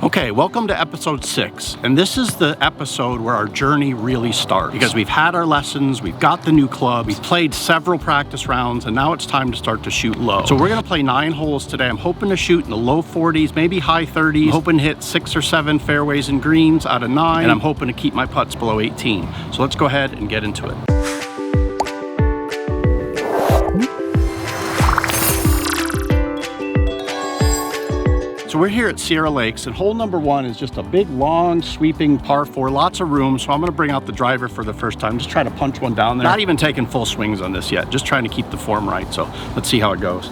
Okay, welcome to episode 6, and this is the episode where our journey really starts. Because we've had our lessons, we've got the new club, we've played several practice rounds, and now it's time to start to shoot low. So we're gonna play 9 holes today. I'm hoping to shoot in the low 40s, maybe high 30s. I'm hoping to hit 6 or 7 fairways and greens out of 9, and I'm hoping to keep my putts below 18. So let's go ahead and get into it. So we're here at Sierra Lakes, and hole number 1 is just a big, long, sweeping par 4, lots of room. So I'm gonna bring out the driver for the first time, just try to punch one down there. Not even taking full swings on this yet, just trying to keep the form right. So let's see how it goes.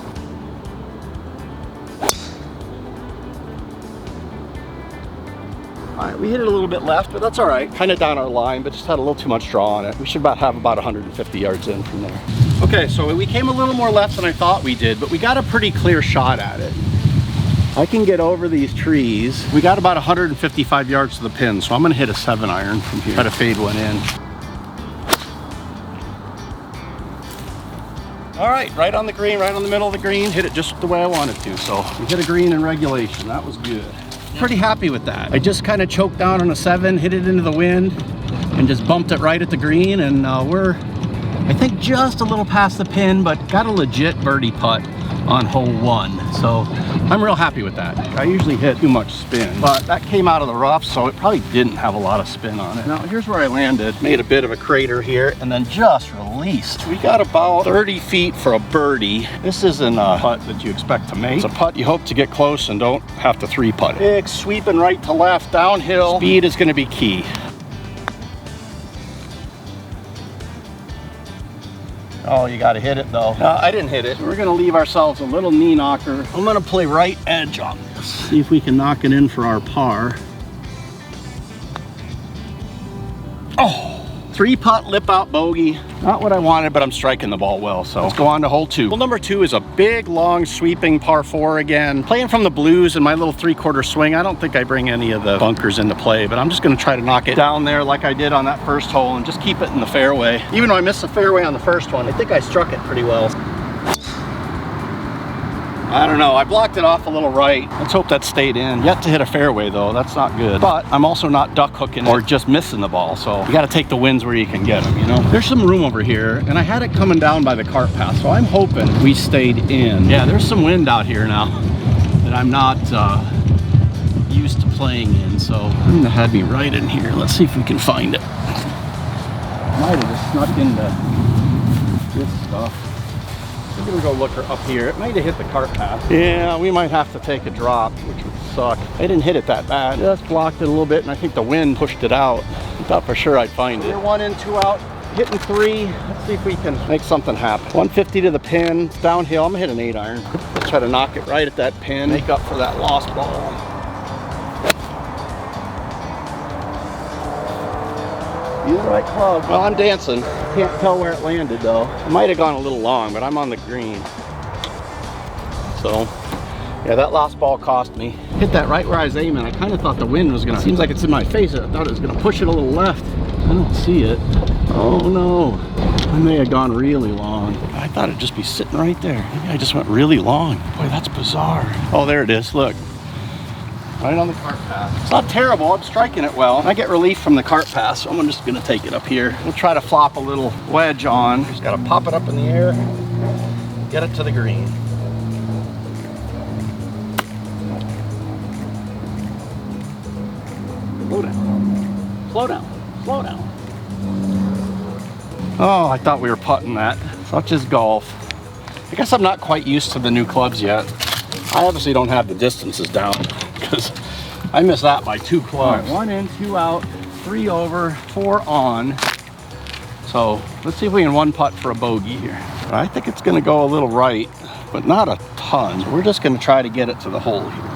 All right, we hit it a little bit left, but that's all right. Kind of down our line, but just had a little too much draw on it. We should have about 150 yards in from there. Okay, so we came a little more left than I thought we did, but we got a pretty clear shot at it. I can get over these trees. We got about 155 yards to the pin, so I'm gonna hit a 7-iron from here. Try to fade one in. All right on the green, right on the middle of the green. Hit it just the way I wanted to. So we hit a green in regulation. That was good. Pretty happy with that. I just kind of choked down on a 7, hit it into the wind, and just bumped it right at the green. And we're, I think, just a little past the pin, but got a legit birdie putt on hole 1. So I'm real happy with that. I usually hit too much spin, but that came out of the rough, so it probably didn't have a lot of spin on it. Now here's where I landed. Made a bit of a crater here and then just released. We got about 30 feet for a birdie. This isn't a putt that you expect to make. It's a putt you hope to get close and don't have to 3-putt it. Big sweeping right to left, downhill. Speed is gonna be key. Oh, you gotta hit it though. I didn't hit it. We're gonna leave ourselves a little knee knocker. I'm gonna play right edge on this. See if we can knock it in for our par. Oh! 3-putt lip out bogey. Not what I wanted, but I'm striking the ball well, so let's go on to hole 2. Hole number 2 is a big, long, sweeping par 4 again. Playing from the blues in my little 3/4 swing. I don't think I bring any of the bunkers into play, but I'm just gonna try to knock it down there like I did on that first hole and just keep it in the fairway. Even though I missed the fairway on the first one, I think I struck it pretty well. I don't know, I blocked it off a little right. Let's hope that stayed in. Yet to hit a fairway though, that's not good. But I'm also not duck hooking or just missing the ball, so you gotta take the wins where you can get them, you know? There's some room over here, and I had it coming down by the cart path, so I'm hoping we stayed in. Yeah, there's some wind out here now that I'm not used to playing in, so I'm gonna have me right in here. Let's see if we can find it. Might have just snuck into this stuff. I'm gonna go look her up here. It might have hit the cart path. Yeah, we might have to take a drop, which would suck. I didn't hit it that bad. Just blocked it a little bit, and I think the wind pushed it out. I thought for sure I'd find it. 1 in, 2 out, hitting 3. Let's see if we can make something happen. 150 to the pin, downhill. I'm gonna hit an 8-iron. Let's try to knock it right at that pin. Make up for that lost ball. Use the right club. Well, I'm dancing. Can't tell where it landed though. It might have gone a little long, but I'm on the green. So, yeah, that last ball cost me. Hit that right where I was aiming. I kind of thought the wind was gonna, seems like it's in my face. I thought it was gonna push it a little left. I don't see it. Oh no. I may have gone really long. I thought it'd just be sitting right there. Maybe I just went really long. Boy, that's bizarre. Oh, there it is, look. Right on the cart path. It's not terrible, I'm striking it well. I get relief from the cart path, so I'm just gonna take it up here. We'll try to flop a little wedge on. Just gotta pop it up in the air, get it to the green. Slow down, slow down, slow down. Oh, I thought we were putting that. Such is golf. I guess I'm not quite used to the new clubs yet. I obviously don't have the distances down because I missed that by 2 clubs. Right, 1 in, 2 out, 3 over, 4 on. So let's see if we can 1-putt for a bogey here. I think it's gonna go a little right, but not a ton. So we're just gonna try to get it to the hole here.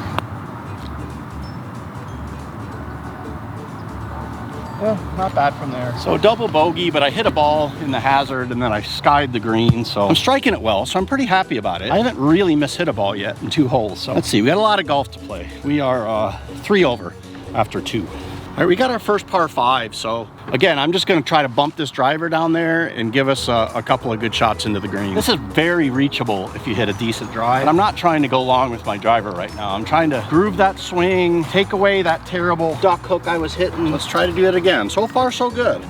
Yeah, not bad from there. So double bogey, but I hit a ball in the hazard and then I skied the green. So I'm striking it well, so I'm pretty happy about it. I haven't really mishit a ball yet in 2 holes. So let's see, we got a lot of golf to play. We are 3 over after 2. right, we got our first par 5. So again, I'm just gonna try to bump this driver down there and give us a couple of good shots into the green. This is very reachable if you hit a decent drive. And I'm not trying to go long with my driver right now. I'm trying to groove that swing, take away that terrible duck hook I was hitting. Let's try to do it again. So far, so good.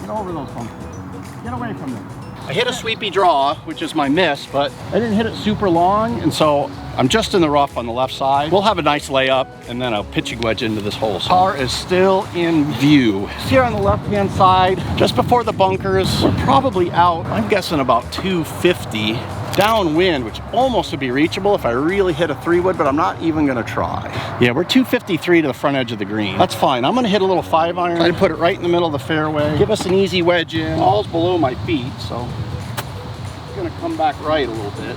Get over those bumpers. Get away from them. I hit a sweepy draw, which is my miss, but I didn't hit it super long, and so I'm just in the rough on the left side. We'll have a nice layup, and then a pitching wedge into this hole. Par is still in view. Here on the left-hand side, just before the bunkers, we're probably out, I'm guessing about 250. Downwind, which almost would be reachable if I really hit a 3-wood, but I'm not even gonna try. Yeah, we're 253 to the front edge of the green. That's fine. I'm gonna hit a little 5-iron, try to put it right in the middle of the fairway, give us an easy wedge in. Ball's below my feet, so I'm gonna come back right a little bit.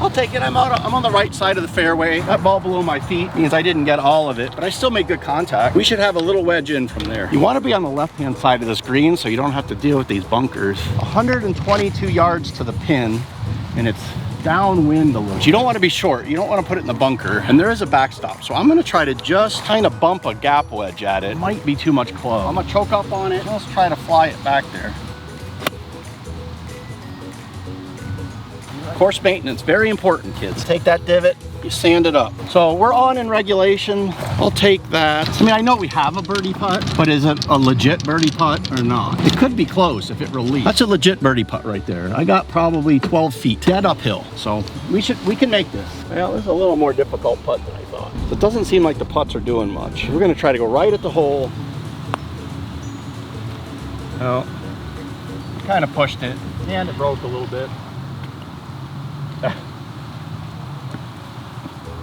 I'll take it. I'm on the right side of the fairway. That ball below my feet means I didn't get all of it, but I still made good contact. We should have a little wedge in from there. You want to be on the left-hand side of this green so you don't have to deal with these bunkers. 122 yards to the pin, and it's downwind a little. You don't want to be short. You don't want to put it in the bunker, and there is a backstop. So I'm going to try to just kind of bump a gap wedge at it. Might be too much club. I'm going to choke up on it. Just try to fly it back there. Course maintenance, very important, kids. Take that divot, you sand it up. So we're on in regulation. I'll take that. I mean, I know we have a birdie putt, but is it a legit birdie putt or not? It could be close if it released. That's a legit birdie putt right there. I got probably 12 feet, dead uphill. So we can make this. Well, this is a little more difficult putt than I thought. It doesn't seem like the putts are doing much. We're gonna try to go right at the hole. Oh, kind of pushed it, and it broke a little bit.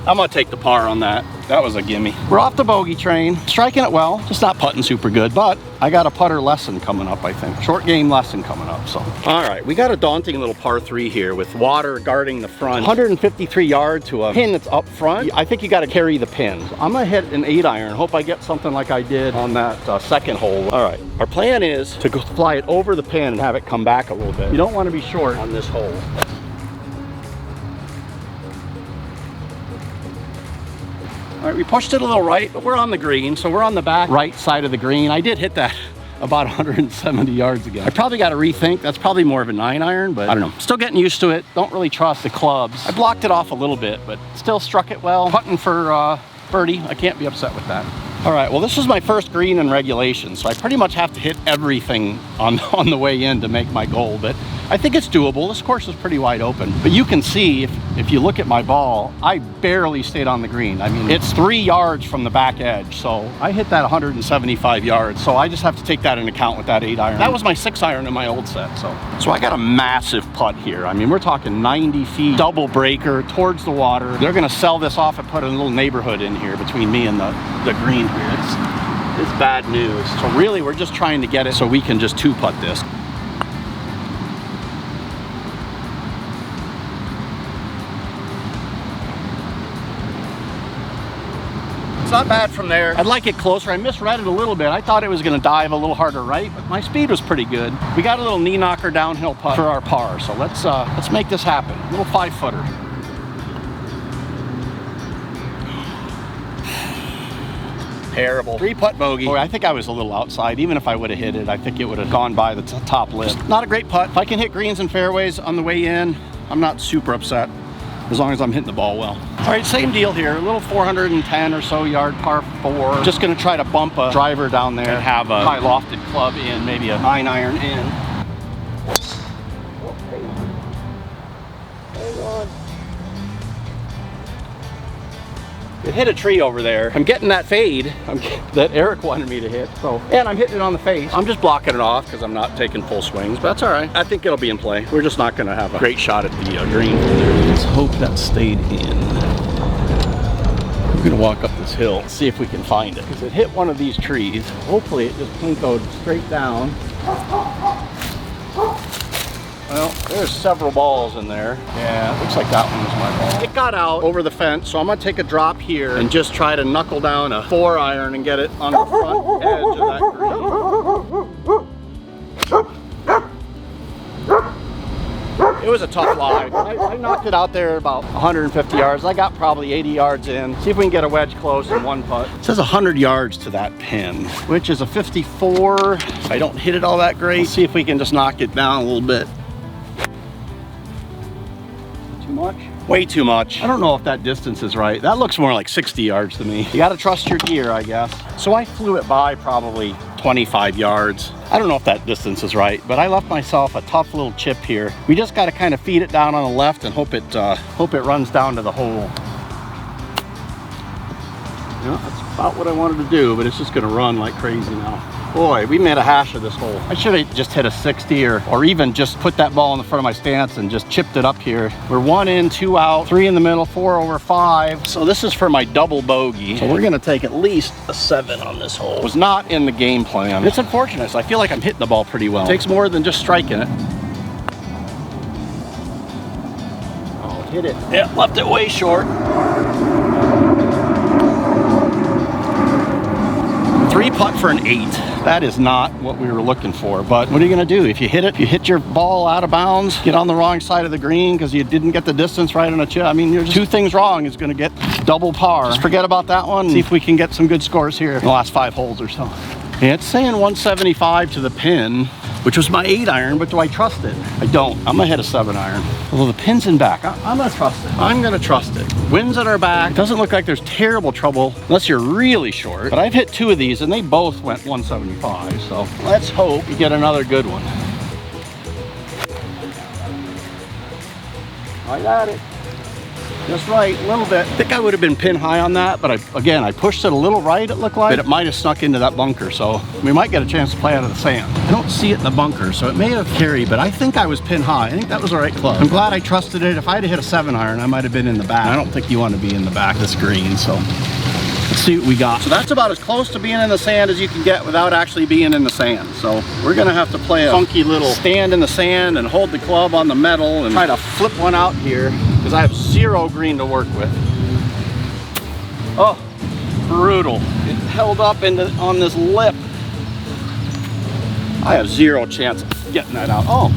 I'm gonna take the par on that. That was a gimme. We're off the bogey train, striking it well, just not putting super good, but I got a putter lesson coming up, I think. Short game lesson coming up, so. All right, we got a daunting little par 3 here with water guarding the front. 153 yards to a pin that's up front. I think you gotta carry the pin. So I'm gonna hit an 8-iron, hope I get something like I did on that second hole. All right, our plan is to go fly it over the pin and have it come back a little bit. You don't wanna be short on this hole. All right, we pushed it a little right, but we're on the green, so we're on the back right side of the green. I did hit that about 170 yards ago. I probably got to rethink. That's probably more of a 9-iron, but I don't know. Still getting used to it. Don't really trust the clubs. I blocked it off a little bit, but still struck it well. Putting for birdie, I can't be upset with that. All right, well, this is my first green in regulation, so I pretty much have to hit everything on the way in to make my goal, but I think it's doable. This course is pretty wide open, but you can see if you look at my ball, I barely stayed on the green. I mean, it's 3 yards from the back edge, so I hit that 175 yards, so I just have to take that into account with that 8-iron. That was my 6-iron in my old set, so I got a massive putt here. I mean, we're talking 90 feet, double breaker towards the water. They're gonna sell this off and put a little neighborhood in here between me and the green here. It's bad news. So really, we're just trying to get it so we can just 2-putt this. It's not bad from there. I'd like it closer. I misread it a little bit. I thought it was going to dive a little harder right, but my speed was pretty good. We got a little knee knocker downhill putt for our par, so let's make this happen. A little 5-footer. Terrible. 3-putt bogey. Boy, I think I was a little outside. Even if I would have hit it, I think it would have gone by the top list. Not a great putt. If I can hit greens and fairways on the way in, I'm not super upset, as long as I'm hitting the ball well. All right, same deal here. A little 410 or so yard par 4. Just gonna try to bump a driver down there and have a high lofted club in, maybe a 9-iron in. Hang on. It hit a tree over there. I'm getting that fade that Eric wanted me to hit. So, and I'm hitting it on the face. I'm just blocking it off because I'm not taking full swings, but that's all right. I think it'll be in play. We're just not gonna have a great shot at the green. Let's hope that stayed in. We're gonna walk up this hill, see if we can find it. Because it hit one of these trees. Hopefully it just pinkoed straight down. Well, there's several balls in there. Yeah, it looks like that one was my ball. It got out over the fence, so I'm gonna take a drop here and just try to knuckle down a 4-iron and get it on the front edge of that green. It was a tough lie. I knocked it out there about 150 yards. I got probably 80 yards in. See if we can get a wedge close in one putt. It says 100 yards to that pin, which is a 54. If I don't hit it all that great, let's see if we can just knock it down a little bit. Too much? Way too much. I don't know if that distance is right. That looks more like 60 yards to me. You gotta trust your gear, I guess. So I flew it by probably 25 yards. I don't know if that distance is right, but I left myself a tough little chip here. We just got to kind of feed it down on the left and hope it runs down to the hole. Yeah, that's about what I wanted to do, but it's just going to run like crazy now. Boy, we made a hash of this hole. I should have just hit a 60 or even just put that ball in the front of my stance and just chipped it up here. We're 1 in, 2 out, 3 in the middle, 4 over 5. So this is for my double bogey. So we're gonna take at least a 7 on this hole. It was not in the game plan. It's unfortunate. So I feel like I'm hitting the ball pretty well. It takes more than just striking it. Oh, hit it. Yeah, left it way short. 3-putt for an 8. That is not what we were looking for, but what are you gonna do? If you hit it, you hit your ball out of bounds, get on the wrong side of the green because you didn't get the distance right on a chip. I mean, you're just 2 things wrong is gonna get double par. Just forget about that one. See if we can get some good scores here in the last 5 holes or so. Yeah, it's saying 175 to the pin, which was my 8-iron, but do I trust it? I don't. I'm gonna hit a 7-iron. Although the pin's in back, I'm gonna trust it. I'm gonna trust it. Winds at our back. Doesn't look like there's terrible trouble unless you're really short. But I've hit 2 of these and they both went 175. So let's hope we get another good one. I got it. Just right, a little bit. I think I would have been pin high on that, but I pushed it a little right, it looked like. But it might have snuck into that bunker, so we might get a chance to play out of the sand. I don't see it in the bunker, so it may have carried, but I think I was pin high. I think that was the right club. I'm glad I trusted it. If I had hit a 7-iron, I might have been in the back. I don't think you want to be in the back of this green, so let's see what we got. So that's about as close to being in the sand as you can get without actually being in the sand. So we're gonna have to play a funky little stand in the sand and hold the club on the metal and try to flip one out here because I have 0 green to work with. Oh, brutal. It held up on this lip. I have 0 chance of getting that out. Oh,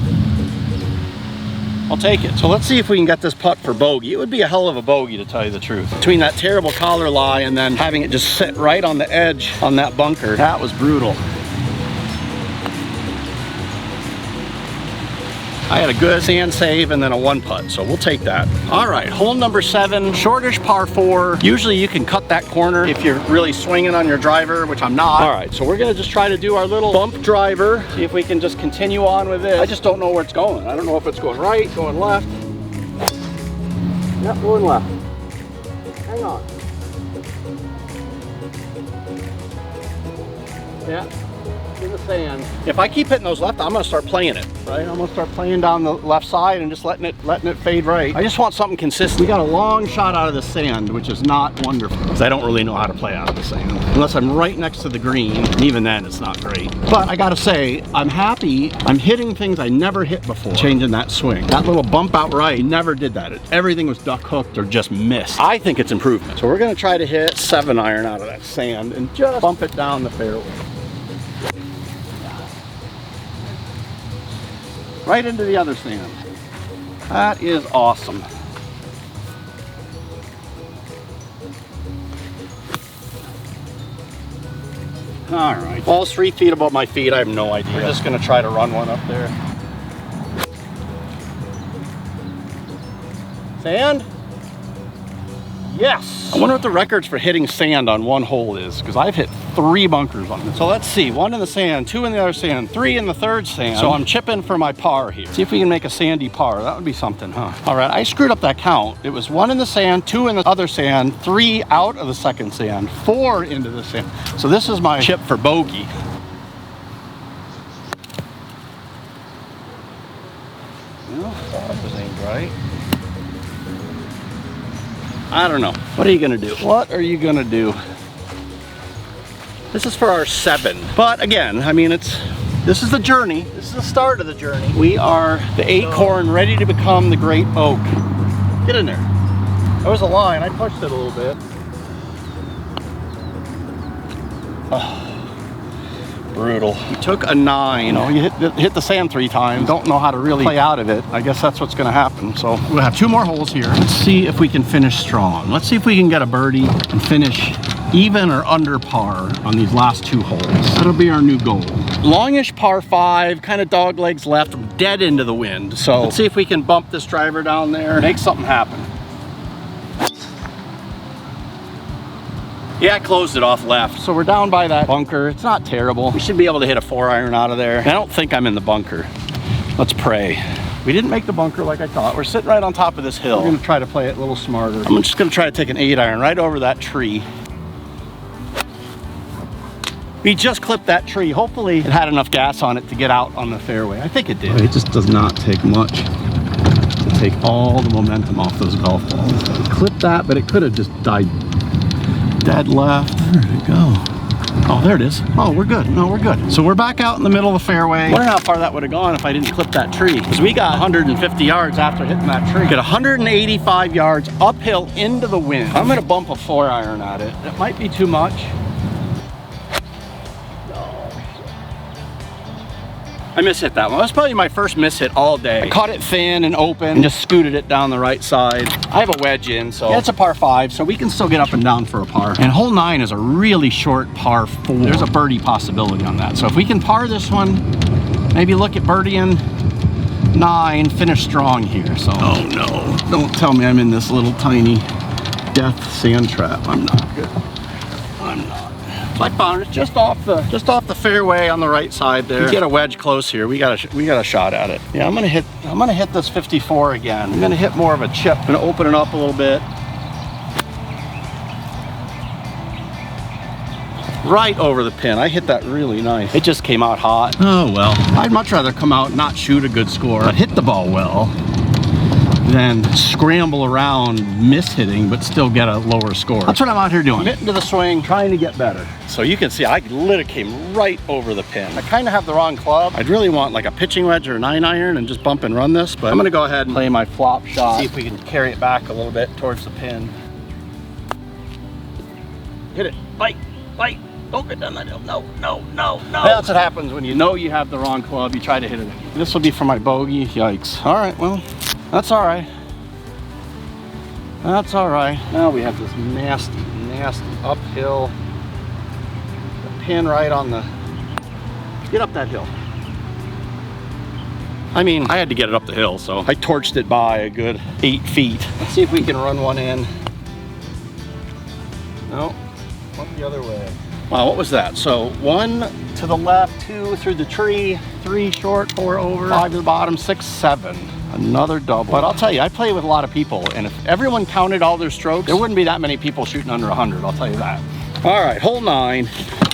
I'll take it. So let's see if we can get this putt for bogey. It would be a hell of a bogey, to tell you the truth. Between that terrible collar lie and then having it just sit right on the edge on that bunker, that was brutal. I had a good sand save and then a 1-putt, so we'll take that. All right, hole number 7, shortish par 4. Usually you can cut that corner if you're really swinging on your driver, which I'm not. All right, so we're gonna just try to do our little bump driver, see if we can just continue on with it. I just don't know where it's going. I don't know if it's going right, going left. Yep, going left. Hang on. Yeah. In the sand. If I keep hitting those left, I'm gonna start playing it, right? I'm gonna start playing down the left side and just letting it fade right. I just want something consistent. We got a long shot out of the sand, which is not wonderful because I don't really know how to play out of the sand unless I'm right next to the green, and even then it's not great. But I gotta say, I'm happy. I'm hitting things I never hit before, changing that swing. That little bump out right, never did that. Everything was duck hooked or just missed. I think it's improvement. So we're gonna try to hit 7-iron out of that sand and just bump it down the fairway. Right into the other sand. That is awesome. All right. Ball's 3 feet above my feet. I have no idea. We're just gonna try to run one up there. Sand? Yes. I wonder what the records for hitting sand on one hole is, because I've hit 3 bunkers on it. So let's see, 1 in the sand, 2 in the other sand, 3 in the third sand. So I'm chipping for my par here. See if we can make a sandy par. That would be something, huh? All right, I screwed up that count. It was 1 in the sand, 2 in the other sand, 3 out of the second sand, 4 into the sand. So this is my chip for bogey. Well, that was aimed right. I don't know. What are you gonna do? What are you gonna do? This is for our 7. But again, I mean, this is the journey. This is the start of the journey. We are the acorn ready to become the great oak. Get in there. There was a line. I pushed it a little bit. Oh. brutal. We took a 9. You know, you hit the sand 3 times. Don't know how to really play out of it. I guess that's what's going to happen. So we'll have 2 more holes here. Let's see if we can finish strong. Let's see if we can get a birdie and finish even or under par on these last 2 holes. That'll be our new goal. Longish par 5, kind of dog legs left, dead into the wind. So let's see if we can bump this driver down there, make something happen. Yeah, I closed it off left. So we're down by that bunker. It's not terrible. We should be able to hit a 4-iron out of there. I don't think I'm in the bunker. Let's pray. We didn't make the bunker like I thought. We're sitting right on top of this hill. We're gonna try to play it a little smarter. I'm just gonna try to take an 8-iron right over that tree. We just clipped that tree. Hopefully it had enough gas on it to get out on the fairway. I think it did. It just does not take much to take all the momentum off those golf balls. Clipped that, but it could have just died dead left. Where did it go? Oh, there it is. Oh, we're good. No, we're good. So we're back out in the middle of the fairway. I wonder how far that would have gone if I didn't clip that tree. Because we got 150 yards after hitting that tree. Got 185 yards uphill into the wind. I'm going to bump a 4-iron at it. It might be too much. I mishit that one. That's probably my first mishit all day. I caught it thin and open and just scooted it down the right side. I have a wedge in, so yeah, it's a par 5, so we can still get up and down for a par. And hole 9 is a really short par 4. There's a birdie possibility on that. So if we can par this one, maybe look at birdieing 9, finish strong here. So, oh no, don't tell me I'm in this little tiny death sand trap. I'm not good. I'm not. So I found it just off the fairway on the right side there. We get a wedge close here. We got a shot at it. Yeah, I'm gonna hit this 54 again. I'm gonna hit more of a chip. I'm gonna open it up a little bit. Right over the pin. I hit that really nice. It just came out hot. Oh well. I'd much rather come out and not shoot a good score, but hit the ball well, than scramble around mishitting but still get a lower score. That's what I'm out here doing. Mitten to the swing, trying to get better. So you can see I literally came right over the pin. I kind of have the wrong club. I'd really want like a pitching wedge or a 9-iron and just bump and run this, but I'm gonna go ahead and play my flop shot. See if we can carry it back a little bit towards the pin. Hit it, bite, bite. Don't get down that hill. No, no, no, no. That's what happens when you know you have the wrong club. You try to hit it. This will be for my bogey. Yikes. All right, well, that's all right. That's all right. Now we have this nasty, nasty uphill. The pin right on the... Get up that hill. I mean, I had to get it up the hill, so I torched it by a good 8 feet. Let's see if we can run one in. No, one the other way. Wow, what was that? So 1 to the left, 2 through the tree, 3 short, 4 over, 5 to the bottom, 6, 7. Another double. But I'll tell you, I play with a lot of people, and if everyone counted all their strokes, there wouldn't be that many people shooting under 100, I'll tell you that. All right, hole 9.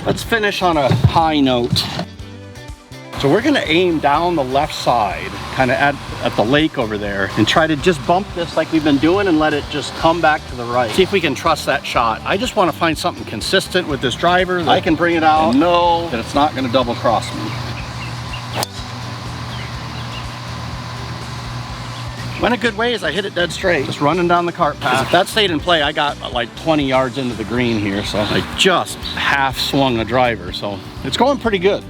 Let's finish on a high note. So we're gonna aim down the left side, kind of at the lake over there, and try to just bump this like we've been doing and let it just come back to the right. See if we can trust that shot. I just want to find something consistent with this driver that I can bring it out and know that it's not gonna double cross me. Went a good ways, I hit it dead straight. Just running down the cart path. If that stayed in play, I got like 20 yards into the green here, so I just half swung the driver, so it's going pretty good.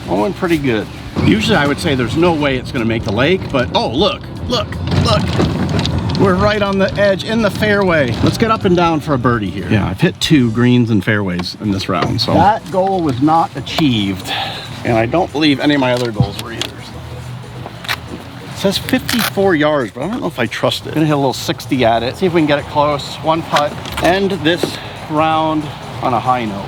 Going pretty good. Usually I would say there's no way it's gonna make the lake, but oh, look, look, look. We're right on the edge in the fairway. Let's get up and down for a birdie here. Yeah, I've hit 2 greens and fairways in this round, so that goal was not achieved, and I don't believe any of my other goals were either. It says 54 yards, but I don't know if I trust it. I'm gonna hit a little 60 at it, see if we can get it close. 1 putt, end this round on a high note.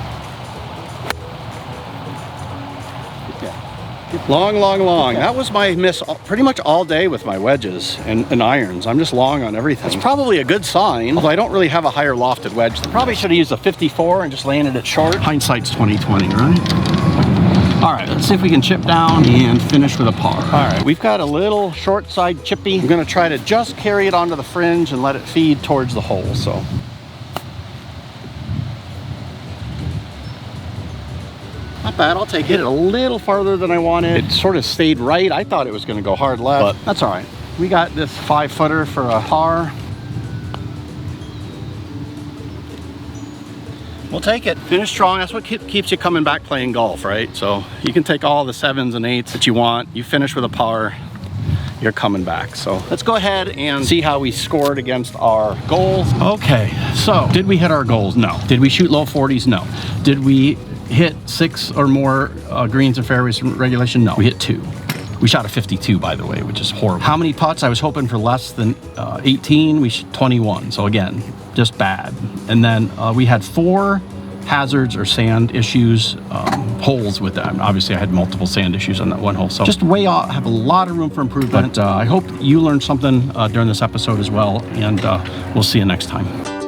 Long, long, long. That was my miss pretty much all day with my wedges and irons. I'm just long on everything. It's probably a good sign, although I don't really have a higher lofted wedge. I probably should have used a 54 and just landed it short. Hindsight's 20/20, right? All right, let's see if we can chip down and finish with a par. All right, we've got a little short side chippy. I'm gonna try to just carry it onto the fringe and let it feed towards the hole, so. Not bad, I'll take it. Hit it a little farther than I wanted. It sort of stayed right. I thought it was gonna go hard left, but that's all right. We got this 5-footer for a par. we'll take it. Finish strong. That's what keeps you coming back playing golf, right? So you can take all the 7s and 8s that you want. You finish with a par, you're coming back. So let's go ahead and see how we scored against our goals. Okay, so did we hit our goals? No. Did we shoot low 40s? No. Did we hit 6 or more greens and fairways from regulation? No. We hit 2. We shot a 52, by the way, which is horrible. How many putts? I was hoping for less than 18. We shot 21. So again, just bad. And then we had 4 hazards or sand issues, holes with that. Obviously, I had multiple sand issues on that one hole. So just way off, have a lot of room for improvement. I hope you learned something during this episode as well. And we'll see you next time.